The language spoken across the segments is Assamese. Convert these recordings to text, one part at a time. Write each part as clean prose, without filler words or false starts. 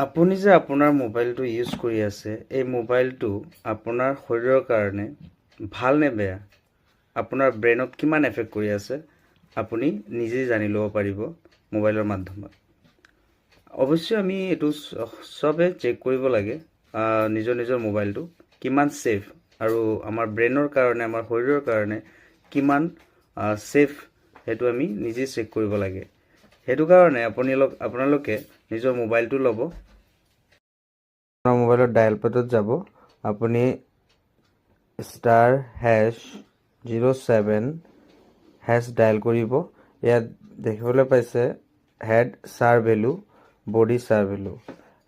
আপুনি যে আপোনাৰ মোবাইলটো ইউজ কৰি আছে, এই মোবাইলটো আপোনাৰ শৰীৰৰ কাৰণে ভাল নে বেয়া, আপোনাৰ ব্ৰেইনত কিমান এফেক্ট কৰি আছে, আপুনি নিজেই জানি ল'ব পাৰিব মোবাইলৰ মাধ্যমত। অৱশ্যে আমি এইটো চবে চেক কৰিব লাগে, নিজৰ নিজৰ মোবাইলটো কিমান ছেফ আৰু আমাৰ ব্ৰেইনৰ কাৰণে, আমাৰ শৰীৰৰ কাৰণে কিমান ছেফ, সেইটো আমি নিজেই চেক কৰিব লাগে। সেইটো কাৰণে আপোনালোকে নিজৰ মোবাইলটো ল'ব, আপোনাৰ মোবাইলৰ ডায়েল পেডত যাব, আপুনি *#07# ডায়েল কৰিব। ইয়াত দেখিবলৈ পাইছে হেড চাৰ ভেলু, বডি চাৰ ভেলু।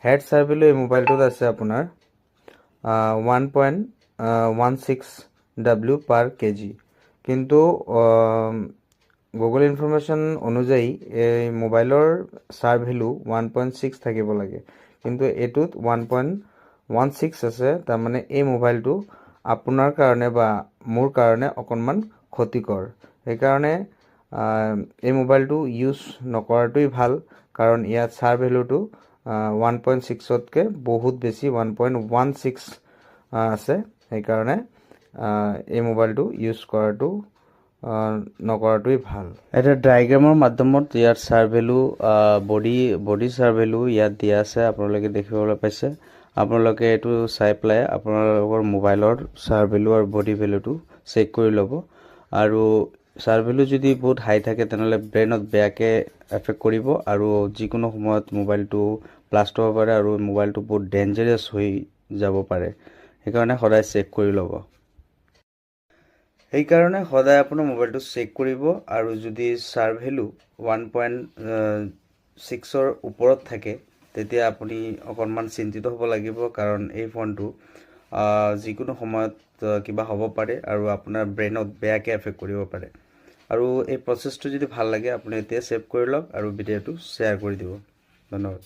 হেড চাৰ ভেলু এই মোবাইলটোত আছে আপোনাৰ 1.16 W/kg, কিন্তু গুগল ইনফৰমেশ্যন অনুযায়ী এই মোবাইলৰ চাৰ ভেলু 1.6 থাকিব লাগে, কিন্তু এইটোত 1.16 আছে। তাৰমানে এই মোবাইলটো আপোনাৰ কাৰণে বা মোৰ কাৰণে অকণমান ক্ষতিকৰ। সেইকাৰণে এই মোবাইলটো ইউজ নকৰাটোৱেই ভাল, কাৰণ ইয়াত চাৰ ভেলুটো 1.6তকৈ বহুত বেছি, 1.16 আছে। সেইকাৰণে এই মোবাইলটো ইউজ নকৰাটোৱেই ভাল। এটা ডায়েগ্ৰামৰ মাধ্যমত ইয়াৰ চাৰ ভেলু, বডি চাৰ ভেলু ইয়াত দিয়া আছে, আপোনালোকে দেখিবলৈ পাইছে। আপোনালোকে এইটো চাই পেলাই আপোনালোকৰ মোবাইলৰ চাৰ ভেলু আৰু বডি ভেলুটো চেক কৰি ল'ব। আৰু চাৰ ভেলু যদি বহুত হাই থাকে তেনেহ'লে ব্ৰেইনত বেয়াকৈ এফেক্ট কৰিব আৰু যিকোনো সময়ত মোবাইলটো ব্লাষ্ট হ'ব পাৰে আৰু মোবাইলটো বহুত ডেঞ্জাৰাছ হৈ যাব পাৰে। সেইকাৰণে সদায় চেক কৰি ল'ব। সেইকাৰণে সদায় আপোনাৰ মোবাইলটো চেক কৰিব, আৰু যদি চাৰ ভেলু 1.6ৰ ওপৰত থাকে তেতিয়া আপুনি অকণমান চিন্তিত হ'ব লাগিব, কাৰণ এই ফোনটো যিকোনো সময়ত কিবা হ'ব পাৰে আৰু আপোনাৰ ব্ৰেইনত বেয়াকৈ এফেক্ট কৰিব পাৰে। আৰু এই প্ৰচেছটো যদি ভাল লাগে আপুনি এতিয়া ছেভ কৰি লওক আৰু ভিডিঅ'টো শ্বেয়াৰ কৰি দিব। ধন্যবাদ।